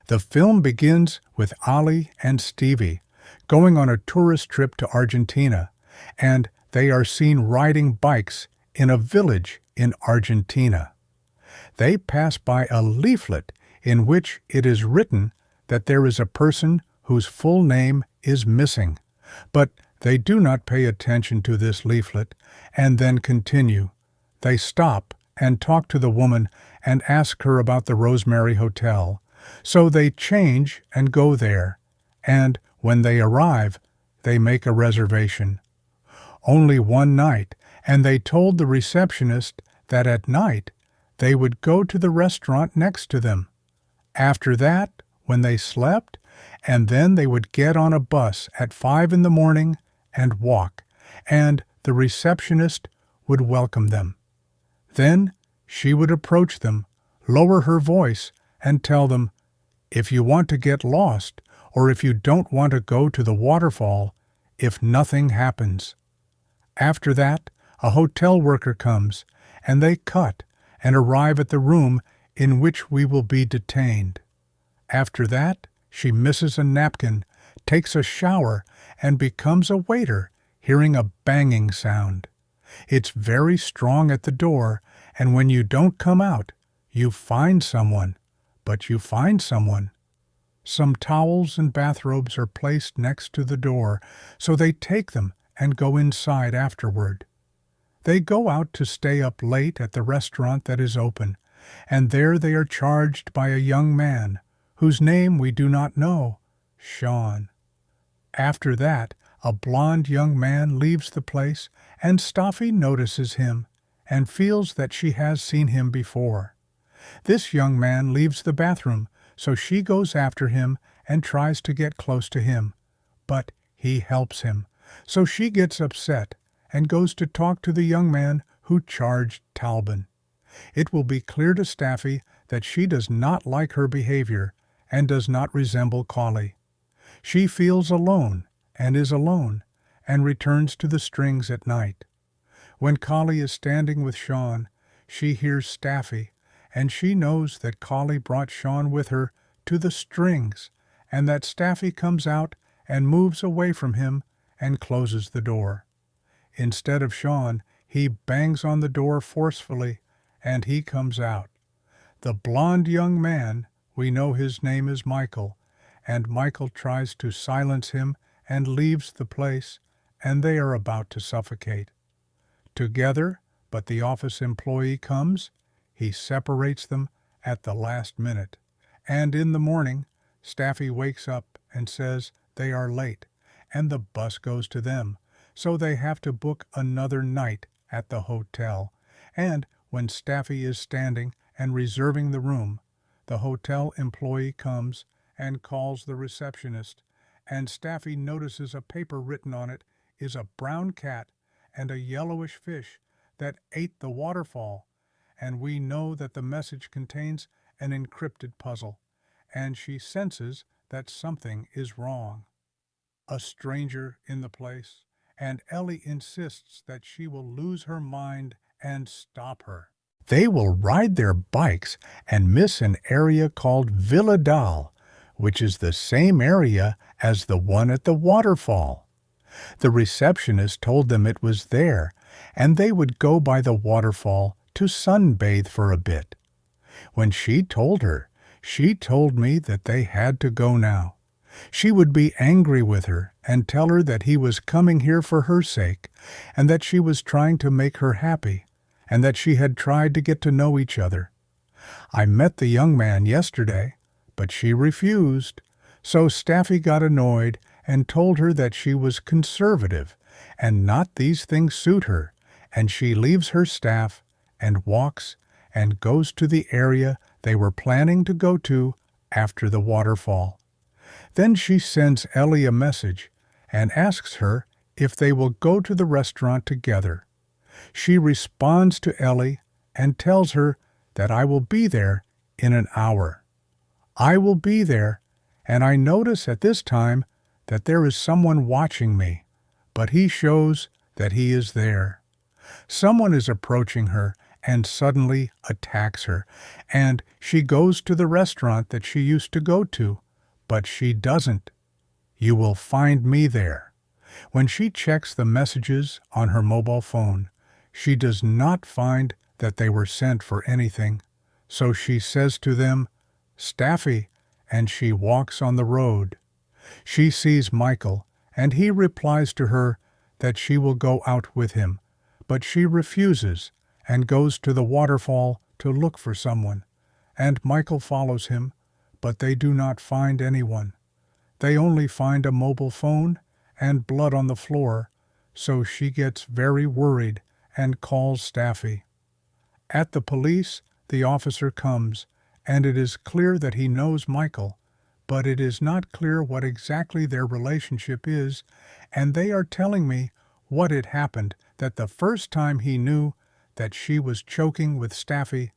The film begins with Ali and Stevie going on a tourist trip to Argentina, and they are seen riding bikes in a village in Argentina. They pass by a leaflet in which it is written that there is a person whose full name is missing, but they do not pay attention to this leaflet and then continue. They stop and talk to the woman and ask her about the Rosemary Hotel. So they change and go there, and when they arrive, they make a reservation. Only one night, and they told the receptionist that at night they would go to the restaurant next to them. After that, when they slept, and then they would get on a bus at 5 in the morning and walk, and the receptionist would welcome them. Then she would approach them, lower her voice, and tell them, "If you want to get lost, or if you don't want to go to the waterfall, if nothing happens." After that, a hotel worker comes, and they cut and arrive at the room in which we will be detained. After that, she misses a napkin, takes a shower, and becomes a waiter, hearing a banging sound. It's very strong at the door, and when you don't come out, you find someone. But you find someone. Some towels and bathrobes are placed next to the door, so they take them and go inside afterward. They go out to stay up late at the restaurant that is open, and there they are charged by a young man, whose name we do not know, Sean. After that, a blond young man leaves the place, and Staffy notices him and feels that she has seen him before. This young man leaves the bathroom, so she goes after him and tries to get close to him, but he helps him, so she gets upset and goes to talk to the young man who charged Talbot. It will be clear to Staffy that she does not like her behavior and does not resemble Collie. She feels alone and is alone and returns to the strings at night. When Collie is standing with Sean, she hears Staffy, and she knows that Collie brought Sean with her to the strings, and that Staffy comes out and moves away from him and closes the door. Instead of Sean, he bangs on the door forcefully, and he comes out. The blond young man, we know his name is Michael, and Michael tries to silence him and leaves the place, and they are about to suffocate. Together, but the office employee comes. He separates them at the last minute, and in the morning, Staffy wakes up and says they are late, and the bus goes to them, so they have to book another night at the hotel. And when Staffy is standing and reserving the room, the hotel employee comes and calls the receptionist, and Staffy notices a paper written on it is a brown cat and a yellowish fish that ate the waterfall, and we know that the message contains an encrypted puzzle, and she senses that something is wrong. A stranger in the place, and Ellie insists that she will lose her mind and stop her. They will ride their bikes and miss an area called Villa Dal, which is the same area as the one at the waterfall. The receptionist told them it was there, and they would go by the waterfall to sunbathe for a bit. When she told her, she told me that they had to go now. She would be angry with her and tell her that he was coming here for her sake, and that she was trying to make her happy, and that she had tried to get to know each other. I met the young man yesterday, but she refused, so Staffy got annoyed and told her that she was conservative, and not these things suit her, and she leaves her staff and walks and goes to the area they were planning to go to after the waterfall. Then she sends Ellie a message and asks her if they will go to the restaurant together. She responds to Ellie and tells her that I will be there in an hour. I will be there, and I notice at this time that there is someone watching me, but he shows that he is there. Someone is approaching her and suddenly attacks her, and she goes to the restaurant that she used to go to, but she doesn't. You will find me there. When she checks the messages on her mobile phone, she does not find that they were sent for anything. So she says to them, "Staffy," and she walks on the road. She sees Michael, and he replies to her that she will go out with him, but she refuses and goes to the waterfall to look for someone, and Michael follows him, but they do not find anyone. They only find a mobile phone and blood on the floor, so she gets very worried and calls Staffy. At the police, the officer comes, and it is clear that he knows Michael, but it is not clear what exactly their relationship is, and they are telling me what had happened, that the first time he knew that she was choking with Staffy,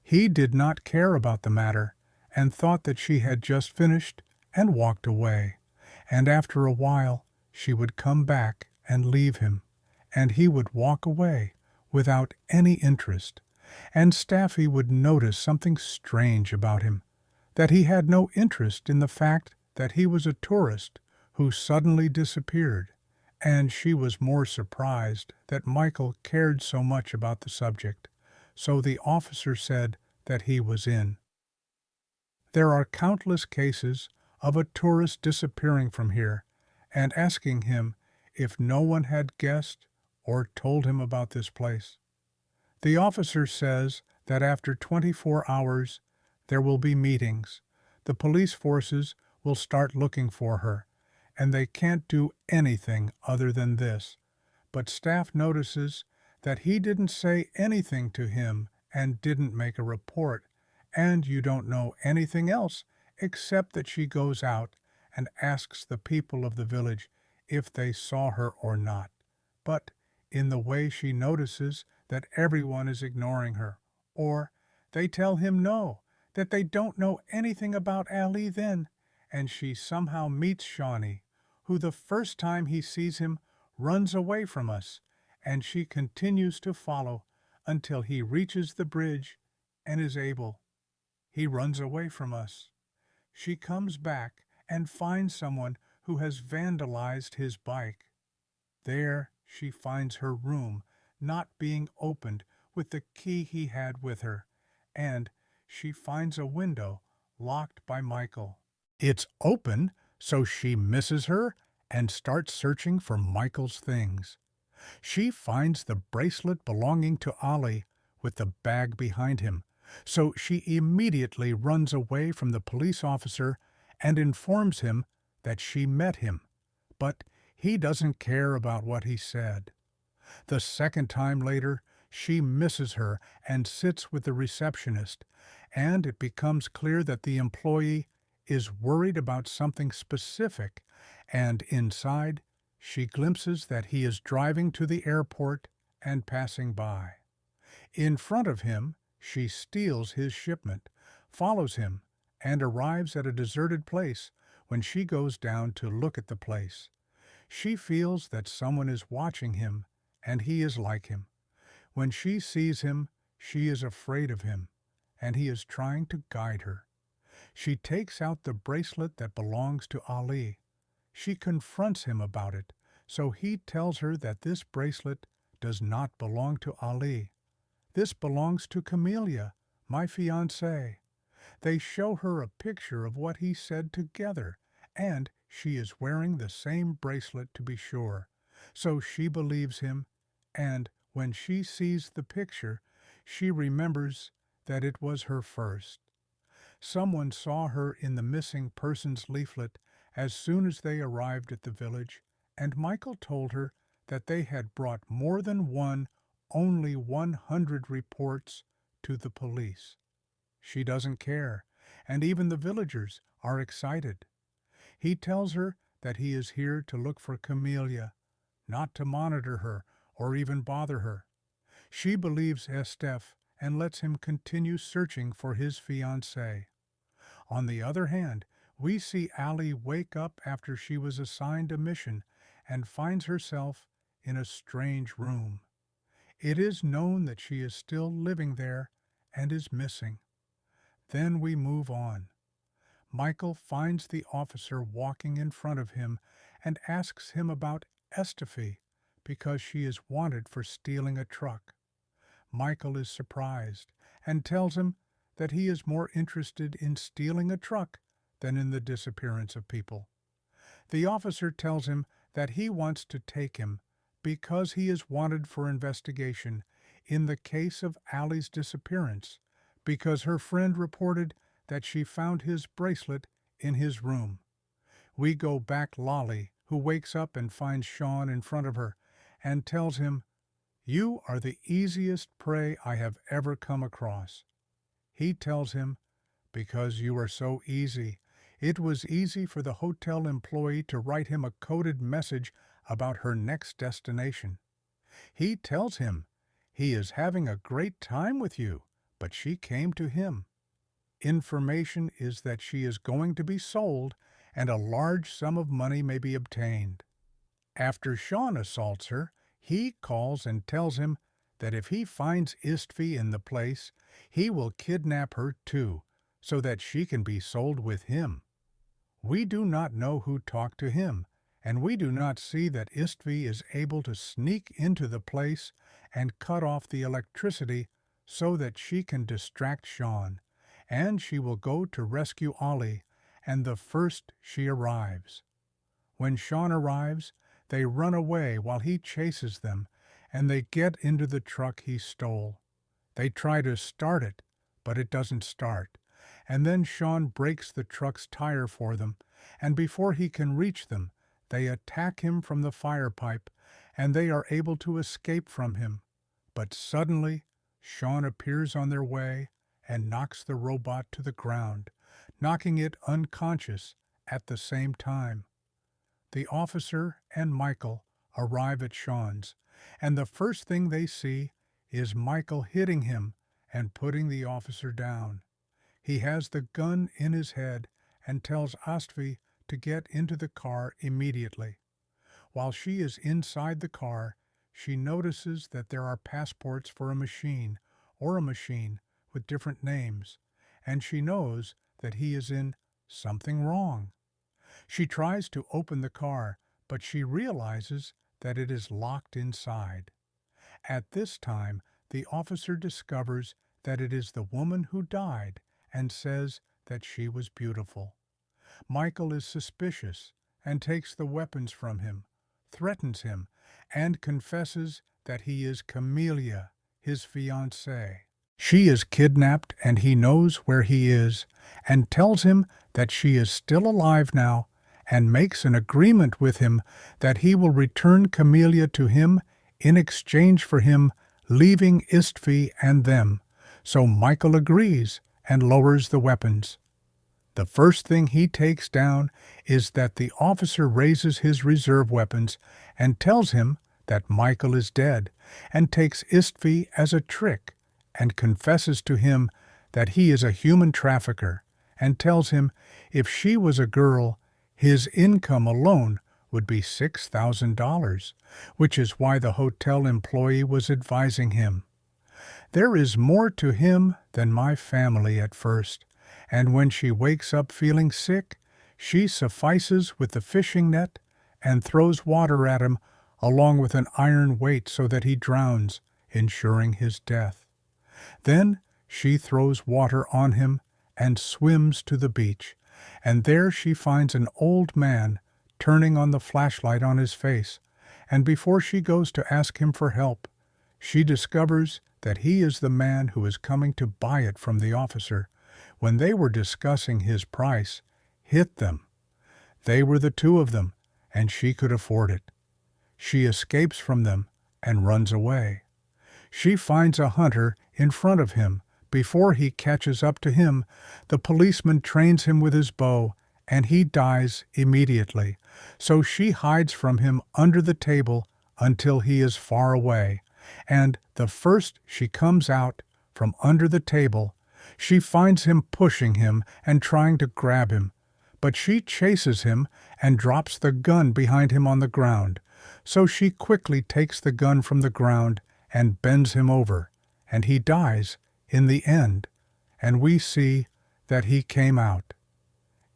he did not care about the matter and thought that she had just finished and walked away, and after a while she would come back and leave him, and he would walk away without any interest, and Staffy would notice something strange about him, that he had no interest in the fact that he was a tourist who suddenly disappeared, and she was more surprised that Michael cared so much about the subject, so the officer said that he was in. There are countless cases of a tourist disappearing from here and asking him if no one had guessed or told him about this place. The officer says that after 24 hours there will be meetings. The police forces will start looking for her, and they can't do anything other than this. But staff notices that he didn't say anything to him and didn't make a report, and you don't know anything else except that she goes out and asks the people of the village if they saw her or not. But in the way she notices that everyone is ignoring her, or they tell him no, that they don't know anything about Ali then, and she somehow meets Shawnee, who the first time he sees him runs away from us, and she continues to follow until he reaches the bridge and is able. He runs away from us. She comes back and finds someone who has vandalized his bike. There she finds her room not being opened with the key he had with her, and she finds a window locked by Michael. It's open, so she misses her and starts searching for Michael's things. She finds the bracelet belonging to Ali with the bag behind him, so she immediately runs away from the police officer and informs him that she met him, but he doesn't care about what he said. The second time later, she misses her and sits with the receptionist, and it becomes clear that the employee is worried about something specific, and inside, she glimpses that he is driving to the airport and passing by. In front of him, she steals his shipment, follows him, and arrives at a deserted place when she goes down to look at the place. She feels that someone is watching him, and he is like him. When she sees him, she is afraid of him, and he is trying to guide her. She takes out the bracelet that belongs to Ali. She confronts him about it, so he tells her that this bracelet does not belong to Ali. This belongs to Camellia, my fiancée. They show her a picture of what he said together, and she is wearing the same bracelet to be sure. So she believes him, and when she sees the picture, she remembers that it was her first. Someone saw her in the missing persons leaflet as soon as they arrived at the village, and Michael told her that they had brought more than one, only 100 reports to the police. She doesn't care, and even the villagers are excited. He tells her that he is here to look for Camellia, not to monitor her or even bother her. She believes Estef and lets him continue searching for his fiancée. On the other hand, we see Ali wake up after she was assigned a mission and finds herself in a strange room. It is known that she is still living there and is missing. Then we move on. Michael finds the officer walking in front of him and asks him about Estefy because she is wanted for stealing a truck. Michael is surprised and tells him that he is more interested in stealing a truck than in the disappearance of people. The officer tells him that he wants to take him because he is wanted for investigation in the case of Allie's disappearance, because her friend reported that she found his bracelet in his room. We go back Lolly, who wakes up and finds Sean in front of her and tells him, "You are the easiest prey I have ever come across." He tells him, "Because you are so easy. It was easy for the hotel employee to write him a coded message about her next destination." He tells him he is having a great time with you, but she came to him. Information is that she is going to be sold and a large sum of money may be obtained. After Sean assaults her, he calls and tells him that if he finds Istvi in the place, he will kidnap her too, so that she can be sold with him. We do not know who talked to him, and we do not see that Istvi is able to sneak into the place and cut off the electricity so that she can distract Sean, and she will go to rescue Ollie, and the first she arrives. When Sean arrives, they run away while he chases them, and they get into the truck he stole. They try to start it, but it doesn't start, and then Sean breaks the truck's tire for them, and before he can reach them, they attack him from the fire pipe, and they are able to escape from him. But suddenly, Sean appears on their way and knocks the robot to the ground, knocking it unconscious at the same time. The officer and Michael arrive at Sean's, and the first thing they see is Michael hitting him and putting the officer down. He has the gun in his head and tells Astvi to get into the car immediately. While she is inside the car, she notices that there are passports for a machine with different names, and she knows that he is in something wrong. She tries to open the car, but she realizes that it is locked inside. At this time, the officer discovers that it is the woman who died and says that she was beautiful. Michael is suspicious and takes the weapons from him, threatens him, and confesses that he is Camelia, his fiancée. She is kidnapped and he knows where he is and tells him that she is still alive now and makes an agreement with him that he will return Camelia to him in exchange for him leaving Istvi and them. So Michael agrees and lowers the weapons. The first thing he takes down is that the officer raises his reserve weapons and tells him that Michael is dead and takes Istvi as a trick and confesses to him that he is a human trafficker and tells him if she was a girl, his income alone would be $6,000, which is why the hotel employee was advising him. There is more to him than my family at first, and when she wakes up feeling sick, she suffices with the fishing net and throws water at him along with an iron weight so that he drowns, ensuring his death. Then she throws water on him and swims to the beach, and there she finds an old man turning on the flashlight on his face, and before she goes to ask him for help, she discovers that he is the man who is coming to buy it from the officer. When they were discussing his price, hit them. They were the two of them, and she could afford it. She escapes from them and runs away. She finds a hunter in front of him. Before he catches up to him, the policeman trains him with his bow, and he dies immediately. So she hides from him under the table until he is far away, and the first she comes out from under the table, she finds him pushing him and trying to grab him, but she chases him and drops the gun behind him on the ground. So she quickly takes the gun from the ground and bends him over, and he dies in the end, and we see that he came out.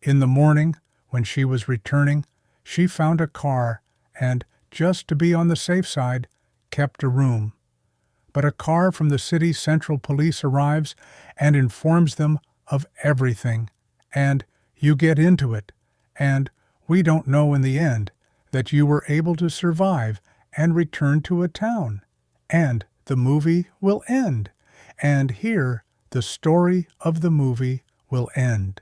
In the morning, when she was returning, she found a car and, just to be on the safe side, kept a room. But a car from the city's central police arrives and informs them of everything, and you get into it, and we don't know in the end that you were able to survive and return to a town. And the movie will end, and here the story of the movie will end.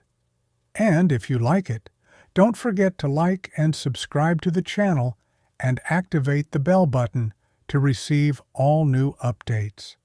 And if you like it, don't forget to like and subscribe to the channel and activate the bell button to receive all new updates.